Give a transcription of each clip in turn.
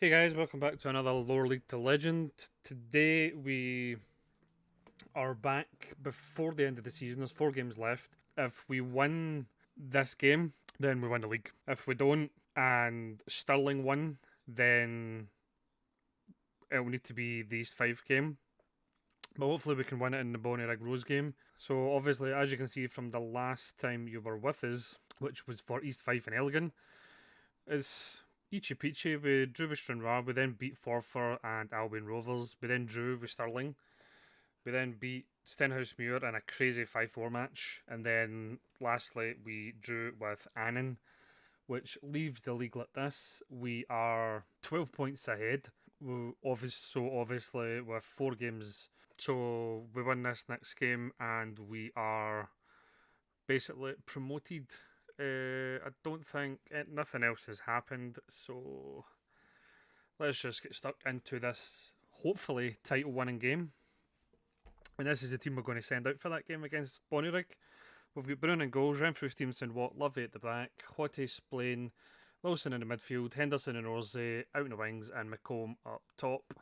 Hey guys, welcome back to another Lower League to Legend. Today we are back before the end of the season. There's 4 games left. If we win this game, then we win the league. If we don't, and Stirling won, then it will need to be the East 5 game. But hopefully we can win it in the Bonnyrigg Rose game. So obviously, as you can see from the last time you were with us, which was for East 5 and Elgin, is Ichi Peachy. We drew with Stranraer, we then beat Forfar and Albion Rovers, we then drew with Stirling, we then beat Stenhousemuir in a crazy 5-4 match, and then lastly we drew with Annan, which leaves the league like this. We are 12 points ahead. Obviously with 4 games, so we win this next game and we are basically promoted. I don't think nothing else has happened, so let's just get stuck into this hopefully title winning game. And this is the team we're going to send out for that game against Bonnyrigg. We've got Brown in goals, Renfrew, Stevenson, Watt, Lovey at the back, Hottie, Splain, Wilson in the midfield, Henderson and Orsay out in the wings, and McComb up top.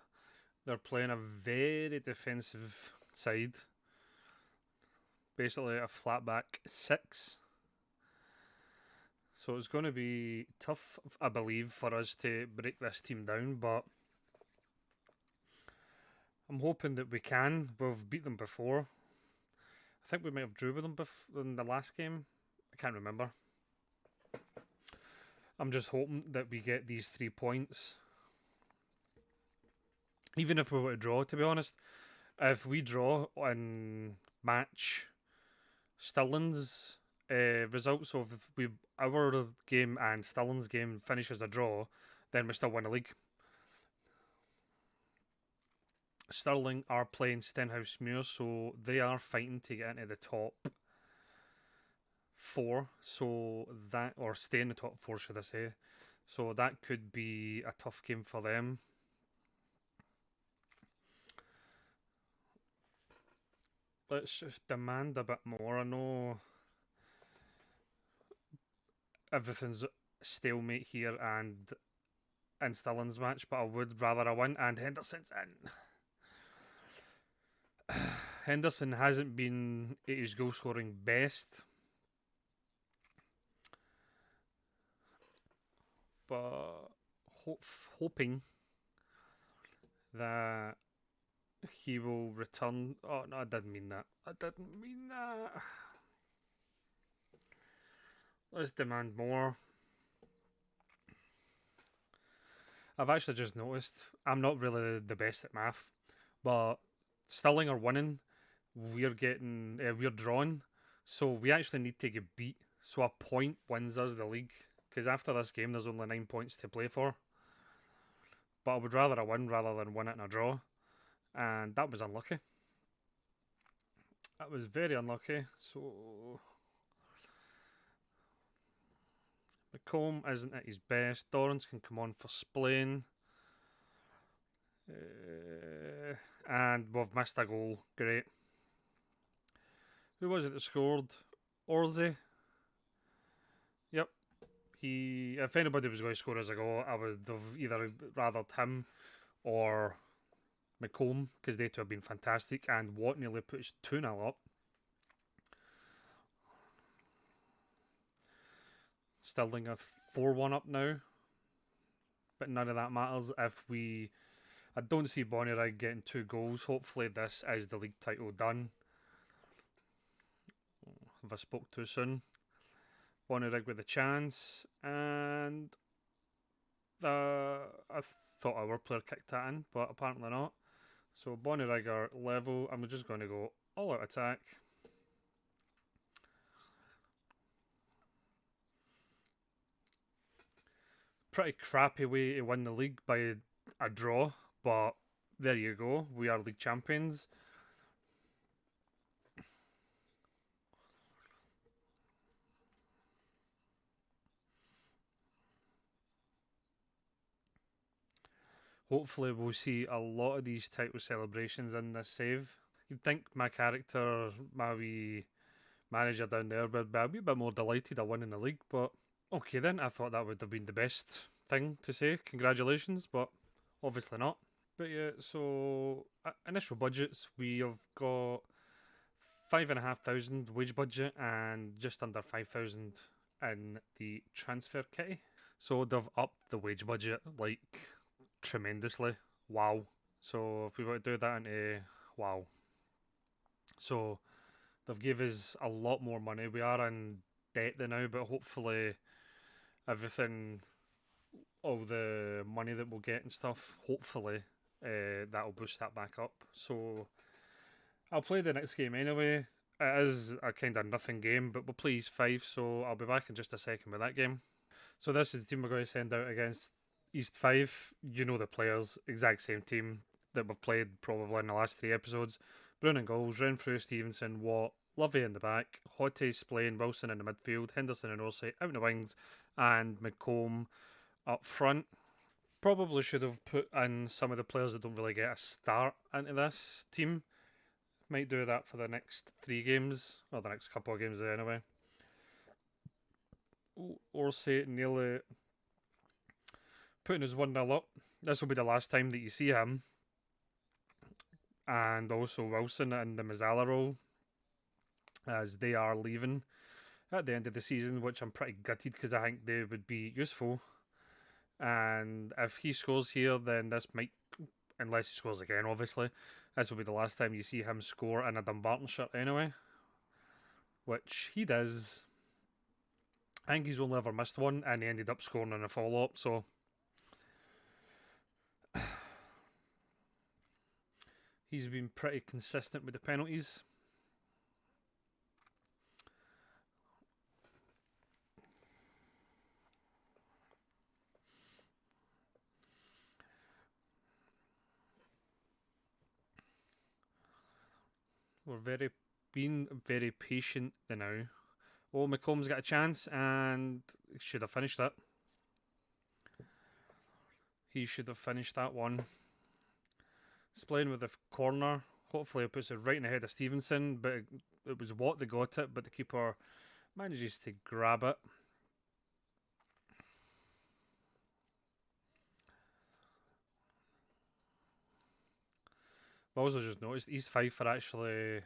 They're playing a very defensive side, basically a flat back 6. So it's going to be tough, I believe, for us to break this team down, but I'm hoping that we can. We've beat them before. I think we might have drew with them in the last game. I can't remember. I'm just hoping that we get these 3 points. Even if we were to draw, to be honest, if we draw and match Stirling's results, so if our game and Stirling's game finishes a draw, then we still win the league. Stirling are playing Stenhousemuir, so they are fighting to get into the top 4. So that, or stay in the top 4, should I say? So that could be a tough game for them. Let's just demand a bit more. I know everything's stalemate here and in Stirling's match, but I would rather I win. And Henderson's in. Henderson hasn't been at his goal scoring best, but hoping that he will return. Oh no, I didn't mean that. I didn't mean that. Let's demand more. I've actually just noticed I'm not really the best at math, but Stirling are winning. We're drawn, so we actually need to get beat. So a point wins us the league. Because after this game, there's only 9 points to play for. But I would rather I win rather than win it in a draw, and that was unlucky. That was very unlucky. So McComb isn't at his best. Dorrans can come on for Splain. And we've missed a goal. Great. Who was it that scored? Orsay. Yep. If anybody was going to score as a goal, I would have either rathered him or McComb, because they two have been fantastic. And Watt nearly puts 2-0 up. Stirling are 4-1 up now, but none of that matters I don't see Bonnyrigg getting 2 goals. Hopefully this is the league title done. Have I spoke too soon? Bonnyrigg with a chance, and I thought our player kicked that in, but apparently not. So Bonnyrigg are level. I'm just going to go all out attack. Pretty crappy way to win the league by a draw, but there you go. We are league champions. Hopefully, we'll see a lot of these title celebrations in this save. You'd think my character, my wee manager down there, would be a wee bit more delighted at winning the league, but okay then. I thought that would have been the best thing to say. Congratulations, but obviously not. But yeah, so initial budgets, we have got 5,500 wage budget and just under 5,000 in the transfer kitty. So they've upped the wage budget like tremendously. Wow. So if we were to do that into wow. So they've gave us a lot more money. We are in debt now, but hopefully everything, all the money that we'll get and stuff, hopefully that'll boost that back up. So I'll play the next game anyway. It is a kind of nothing game, but we'll play East 5, so I'll be back in just a second with that game. So this is the team we're going to send out against East 5. You know the players, exact same team that we've played probably in the last 3 episodes. Brown in goals, Renfrew, Stevenson, Watt, Lovey in the back, Hotte, Splain, Wilson in the midfield, Henderson and Orsi out in the wings, and McComb up front. Probably should have put in some of the players that don't really get a start into this team. Might do that for the next 3 games, or the next couple of games anyway. Orsi nearly putting us 1-0 up. This will be the last time that you see him. And also Wilson in the Mazzala role, as they are leaving at the end of the season, which I'm pretty gutted because I think they would be useful. And if he scores here, then this might, unless he scores again obviously, this will be the last time you see him score in a Dumbarton shirt anyway, which he does. I think he's only ever missed one, and he ended up scoring in a follow-up, so he's been pretty consistent with the penalties. We're being very patient now. Oh, McComb's got a chance and should have finished that. He should have finished that one. He's playing with the corner. Hopefully it puts it right in the head of Stevenson, but it was Watt that got it, but the keeper manages to grab it. I've also just noticed East 5 are actually,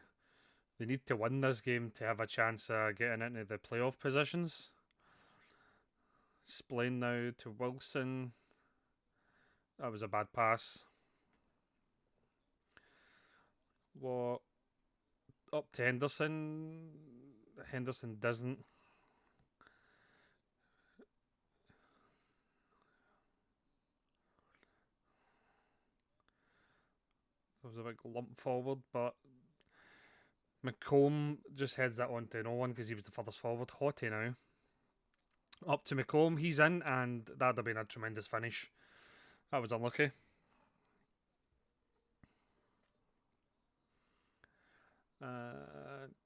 they need to win this game to have a chance of getting into the playoff positions. Splain now to Wilson. That was a bad pass. What? Up to Henderson. Henderson doesn't. There was a big lump forward, but McComb just heads that on to no one because he was the furthest forward. Hotte now. Up to McComb, he's in, and that'd have been a tremendous finish. That was unlucky.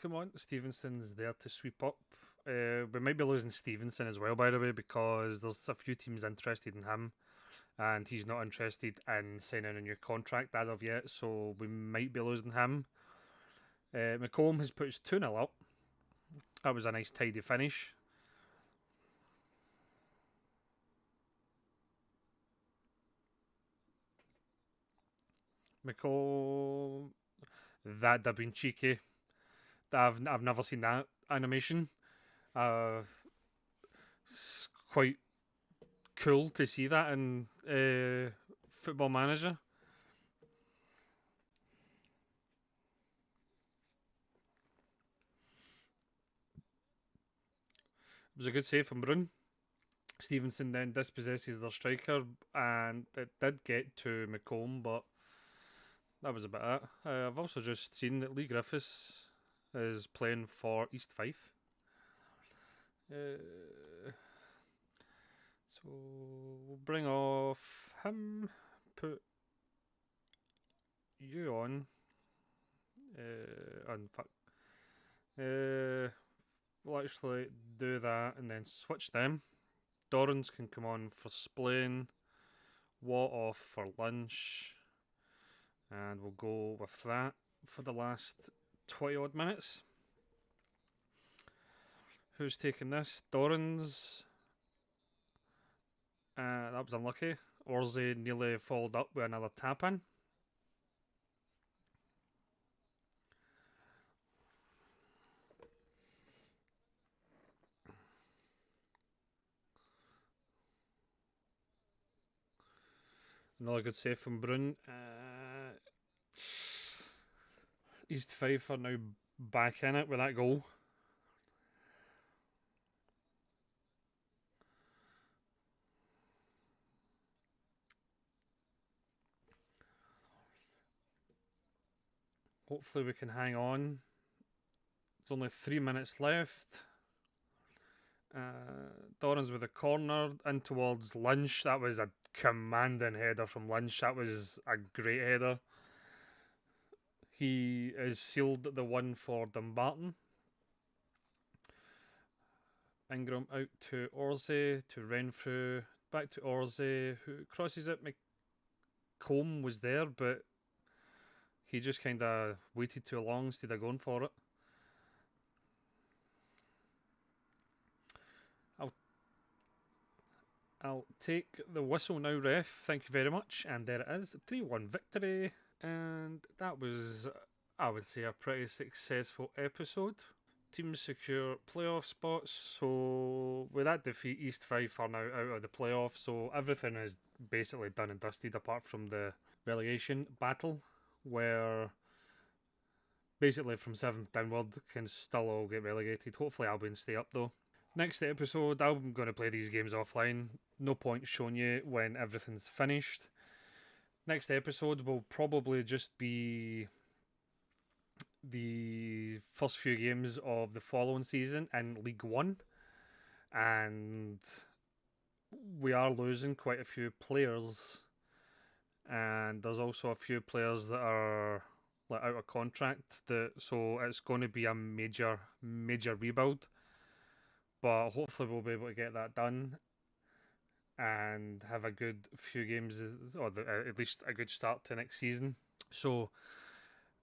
Come on, Stevenson's there to sweep up. We might be losing Stevenson as well, by the way, because there's a few teams interested in him, and he's not interested in signing a new contract as of yet, so we might be losing him. McComb has put us 2-0 up. That was a nice tidy finish. McComb, that'd have been cheeky. I've never seen that animation. It's quite cool to see that in Football Manager. It was a good save from Brun. Stevenson then dispossesses their striker, and it did get to McComb, but that was about it. I've also just seen that Lee Griffiths is playing for East Fife. So we'll bring off him, put you on, and fuck. We'll actually do that and then switch them. Dorrans can come on for Splain, Watt off for lunch, and we'll go with that for the last 20 odd minutes. Who's taking this? Dorrans. That was unlucky. Orze nearly followed up with another tap in. Another good save from Brun. East Fife are now back in it with that goal. Hopefully we can hang on. There's only 3 minutes left. Dorans with a corner in towards Lynch. That was a commanding header from Lynch. That was a great header. He is sealed the one for Dumbarton. Ingram out to Orze, to Renfrew, back to Orze, who crosses it. McComb was there, but he just kind of waited too long instead of going for it. I'll take the whistle now, ref. Thank you very much. And there it is, 3-1 victory. And that was, I would say, a pretty successful episode. Teams secure playoff spots. So with that defeat, East Fife are now out of the playoffs. So everything is basically done and dusted apart from the relegation battle, where basically from 7th downward can still all get relegated. Hopefully Albion stay up though. Next episode, I'm going to play these games offline. No point showing you when everything's finished. Next episode will probably just be the first few games of the following season in League One. And we are losing quite a few players. And there's also a few players that are out of contract. So it's going to be a major rebuild. But hopefully we'll be able to get that done and have a good few games, or at least a good start to next season. So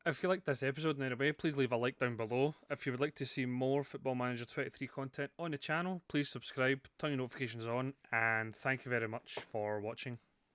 if you liked this episode in any way, please leave a like down below. If you would like to see more Football Manager 23 content on the channel, please subscribe, turn your notifications on, and thank you very much for watching.